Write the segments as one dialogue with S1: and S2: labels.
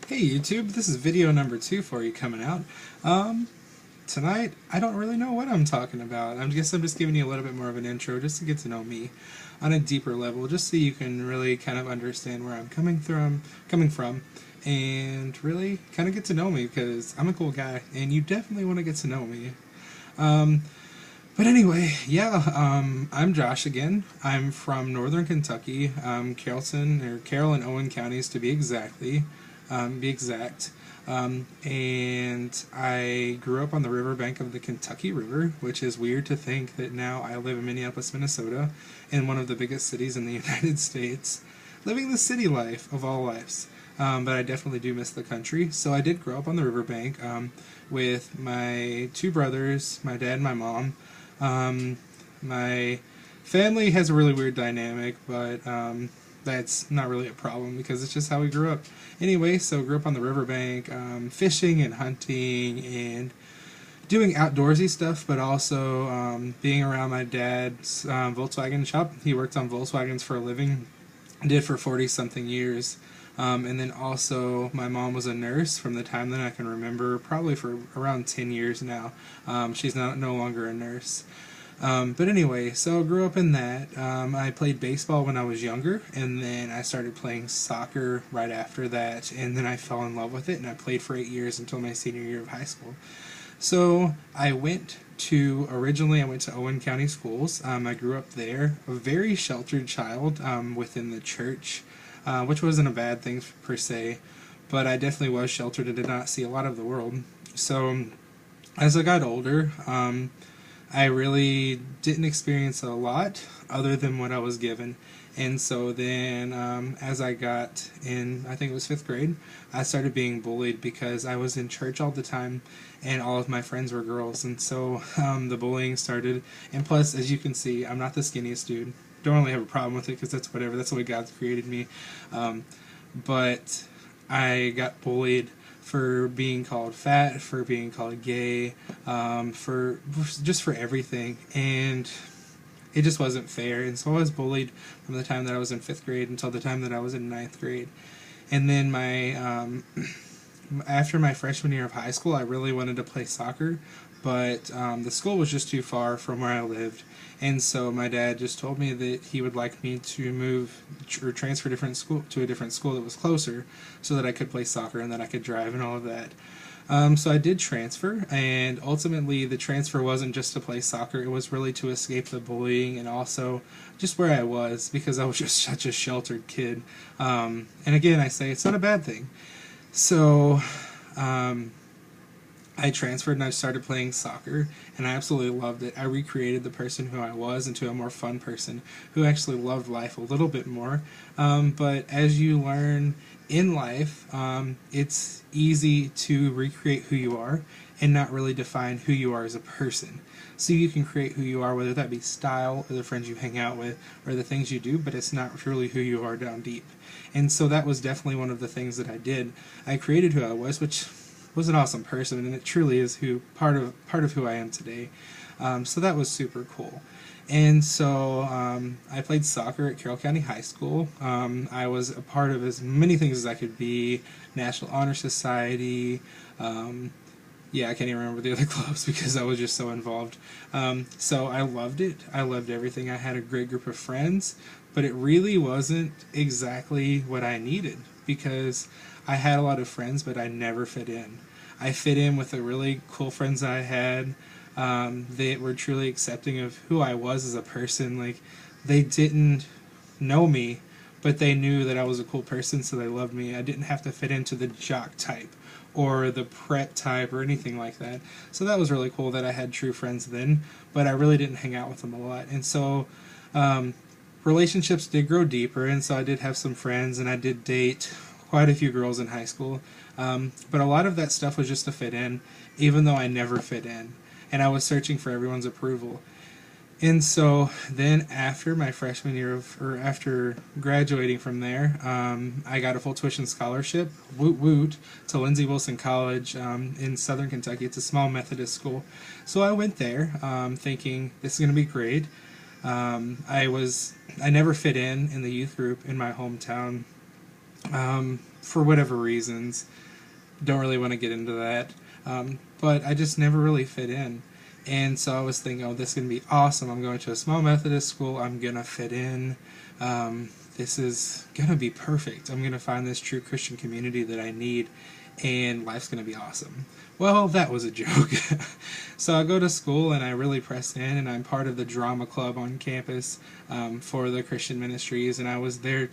S1: Hey YouTube, this is video number 2 for you coming out. Um, Tonight, I don't really know what I'm talking about. I guess I'm just giving you a little bit more of an intro just to get to know me on a deeper level, just so you can really kind of understand where I'm coming from, and really kind of get to know me because I'm a cool guy, and you definitely want to get to know me. Um, but anyway, yeah, I'm Josh again. I'm from Northern Kentucky, Carroll and Owen counties to be exact. And I grew up on the riverbank of the Kentucky River, which is weird to think that now I live in Minneapolis, Minnesota, in one of the biggest cities in the United States, living the city life of all lives. But I definitely do miss the country. So I did grow up on the riverbank with my two brothers, my dad and my mom. My family has a really weird dynamic, but that's not really a problem because it's just how we grew up. Anyway, so grew up on the riverbank, fishing and hunting and doing outdoorsy stuff, but also being around my dad's Volkswagen shop. He worked on Volkswagens for a living, did for 40 something years. And then also, my mom was a nurse from the time that I can remember, probably for around 10 years now. She's no longer a nurse. But anyway, so I grew up in that. I played baseball when I was younger, and then I started playing soccer right after that, and then I fell in love with it, and I played for 8 years until my senior year of high school. So originally I went to Owen County Schools. I grew up there, a very sheltered child within the church, which wasn't a bad thing per se, but I definitely was sheltered and did not see a lot of the world. So as I got older, I really didn't experience a lot other than what I was given. And so then, as I got in, I think it was 5th grade, I started being bullied because I was in church all the time and all of my friends were girls. And so the bullying started. And plus, as you can see, I'm not the skinniest dude. Don't really have a problem with it because that's whatever. That's the way God created me. But I got bullied for being called fat, for being called gay, for just for everything, and it just wasn't fair. And so I was bullied from the time that I was in 5th grade until the time that I was in 9th grade. And then after my freshman year of high school, I really wanted to play soccer, but the school was just too far from where I lived, and so my dad just told me that he would like me to move or transfer to a different school that was closer, so that I could play soccer and that I could drive and all of that. So I did transfer, and ultimately the transfer wasn't just to play soccer, it was really to escape the bullying and also just where I was, because I was just such a sheltered kid. And again, I say it's not a bad thing. So I transferred and I started playing soccer, and I absolutely loved it. I recreated the person who I was into a more fun person who actually loved life a little bit more. But as you learn in life, it's easy to recreate who you are and not really define who you are as a person. So you can create who you are, whether that be style or the friends you hang out with or the things you do, but it's not truly who you are down deep. And so that was definitely one of the things that I did. I created who I was, which was an awesome person, and it truly is part of who I am today. So that was super cool. And so I played soccer at Carroll County High School. I was a part of as many things as I could be: National Honor Society. Yeah, I can't even remember the other clubs because I was just so involved. So I loved it. I loved everything. I had a great group of friends, but it really wasn't exactly what I needed, because I had a lot of friends, but I never fit in. I fit in with the really cool friends I had. They were truly accepting of who I was as a person. Like, they didn't know me, but they knew that I was a cool person, so they loved me. I didn't have to fit into the jock type or the prep type or anything like that. So that was really cool that I had true friends then, but I really didn't hang out with them a lot. And so relationships did grow deeper, and so I did have some friends, and I did date quite a few girls in high school. But a lot of that stuff was just to fit in, even though I never fit in. And I was searching for everyone's approval. And so then after my freshman year or after graduating from there, I got a full tuition scholarship, woot woot, to Lindsey Wilson College in Southern Kentucky. It's a small Methodist school. So I went there thinking this is going to be great. I never fit in the youth group in my hometown. for whatever reasons. Don't really want to get into that. But I just never really fit in. And so I was thinking, oh, this is going to be awesome. I'm going to a small Methodist school. I'm going to fit in. This is going to be perfect. I'm going to find this true Christian community that I need, and life's going to be awesome. Well, that was a joke. So I go to school, and I really press in, and I'm part of the drama club on campus for the Christian ministries, and I was there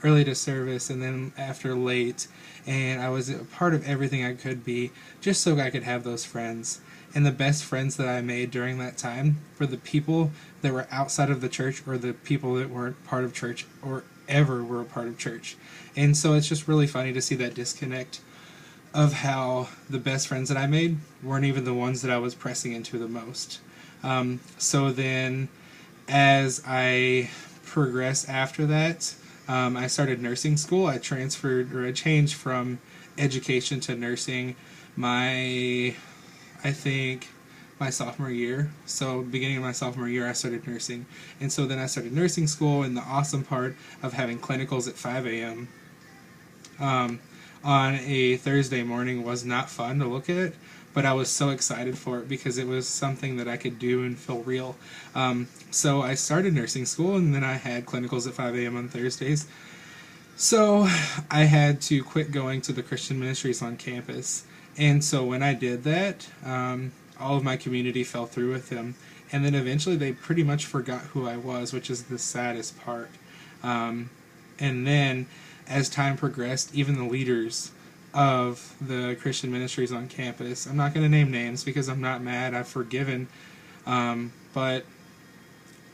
S1: early to service, and then after late, and I was a part of everything I could be, just so I could have those friends. And the best friends that I made during that time were the people that were outside of the church, or the people that weren't part of church or ever were a part of church. And so it's just really funny to see that disconnect of how the best friends that I made weren't even the ones that I was pressing into the most. So then as I progressed after that, I started nursing school. I changed from education to nursing I think my sophomore year. So beginning of my sophomore year, I started nursing. And so then I started nursing school, and the awesome part of having clinicals at 5 a.m. On a Thursday morning was not fun to look at, but I was so excited for it because it was something that I could do and feel real. So I started nursing school, and then I had clinicals at 5 a.m. on Thursdays. So I had to quit going to the Christian ministries on campus. And so when I did that, all of my community fell through with them. And then eventually they pretty much forgot who I was, which is the saddest part. And then as time progressed, even the leaders of the Christian ministries on campus, I'm not going to name names because I'm not mad, I've forgiven, but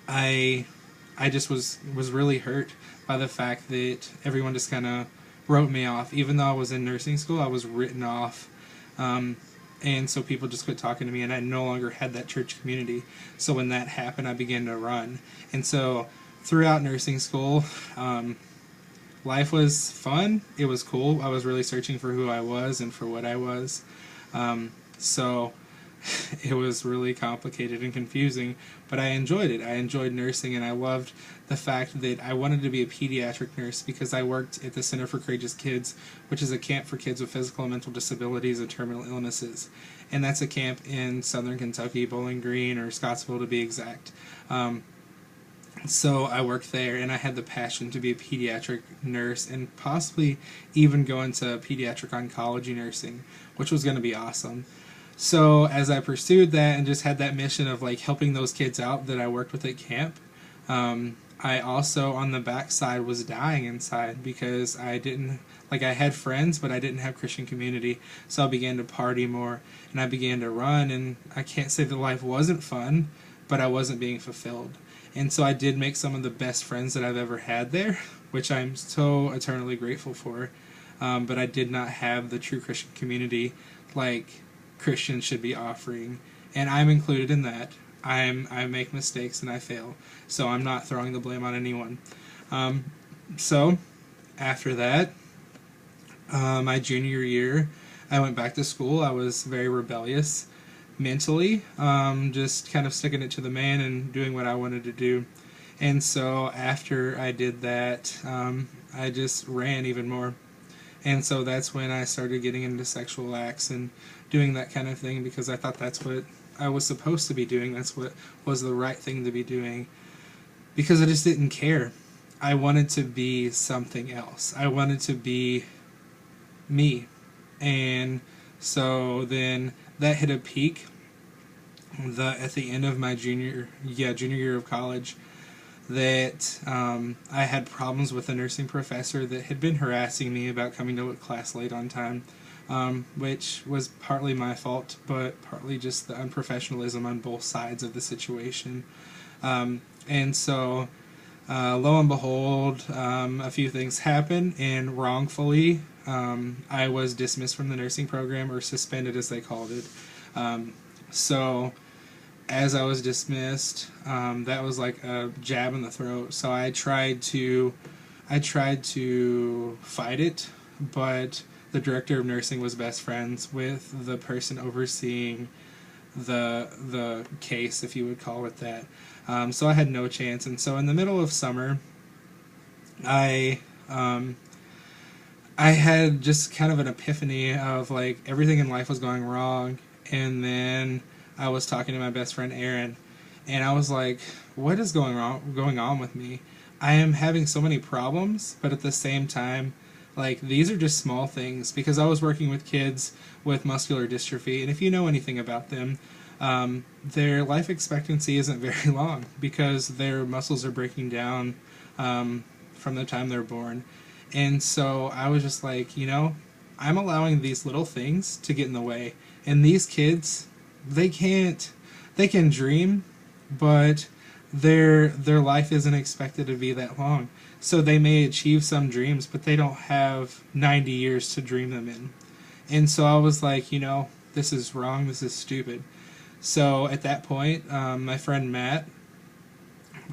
S1: I just was really hurt by the fact that everyone just kind of wrote me off. Even though I was in nursing school, I was written off. And so people just quit talking to me, and I no longer had that church community. So when that happened, I began to run. And so throughout nursing school, life was fun. It was cool. I was really searching for who I was and for what I was. So it was really complicated and confusing, but I enjoyed it. I enjoyed nursing, and I loved the fact that I wanted to be a pediatric nurse because I worked at the Center for Courageous Kids, which is a camp for kids with physical and mental disabilities and terminal illnesses. And that's a camp in southern Kentucky, Bowling Green, or Scottsville to be exact. So I worked there, and I had the passion to be a pediatric nurse and possibly even go into pediatric oncology nursing, which was going to be awesome. So as I pursued that and just had that mission of like helping those kids out that I worked with at camp, I also on the backside was dying inside because I had friends, but I didn't have Christian community. So I began to party more, and I began to run, and I can't say that life wasn't fun, but I wasn't being fulfilled. And so I did make some of the best friends that I've ever had there, which I'm so eternally grateful for. But I did not have the true Christian community like Christians should be offering, and I'm included in that. I make mistakes and I fail, so I'm not throwing the blame on anyone. So after that, my junior year, I went back to school. I was very rebellious mentally, just kind of sticking it to the man and doing what I wanted to do. And so after I did that, I just ran even more. And so that's when I started getting into sexual acts and doing that kind of thing because I thought that's what I was supposed to be doing. That's what was the right thing to be doing because I just didn't care. I wanted to be something else. I wanted to be me. And so then that hit a peak at the end of my junior year of college, that I had problems with a nursing professor that had been harassing me about coming to class late on time, which was partly my fault, but partly just the unprofessionalism on both sides of the situation. And so, lo and behold, a few things happened, and wrongfully, I was dismissed from the nursing program, or suspended as they called it. So as I was dismissed, that was like a jab in the throat. So I tried to fight it, but the director of nursing was best friends with the person overseeing the case, if you would call it that. So I had no chance. And so in the middle of summer, I I had just kind of an epiphany of like everything in life was going wrong, and then I was talking to my best friend Aaron, and I was like, "What is going on with me? I am having so many problems, but at the same time, like these are just small things." Because I was working with kids with muscular dystrophy, and if you know anything about them, their life expectancy isn't very long because their muscles are breaking down from the time they're born. And so I was just like, I'm allowing these little things to get in the way. And these kids, they can't, they can dream, but their life isn't expected to be that long. So they may achieve some dreams, but they don't have 90 years to dream them in. And so I was like, this is wrong, this is stupid. So at that point, my friend Matt,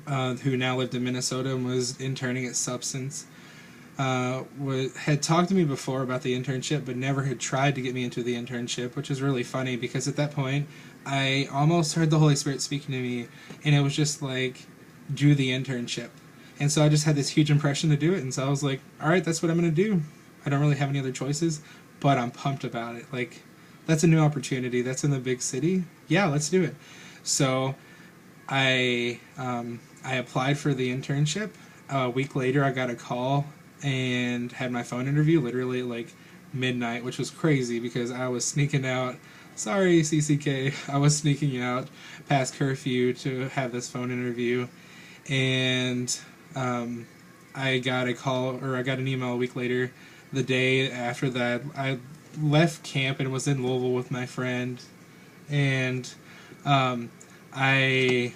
S1: who now lived in Minnesota and was interning at Substance, had talked to me before about the internship, but never had tried to get me into the internship, which is really funny because at that point, I almost heard the Holy Spirit speaking to me, and it was just like, do the internship. And so I just had this huge impression to do it, and so I was like, all right, that's what I'm going to do. I don't really have any other choices, but I'm pumped about it. Like, that's a new opportunity. That's in the big city. Yeah, let's do it. So I applied for the internship. A week later, I got a call and had my phone interview literally at like midnight, which was crazy because I was sneaking out. Sorry, CCK. I was sneaking out past curfew to have this phone interview, and I got a call, or I got an email a week later. The day after that, I left camp and was in Louisville with my friend, and I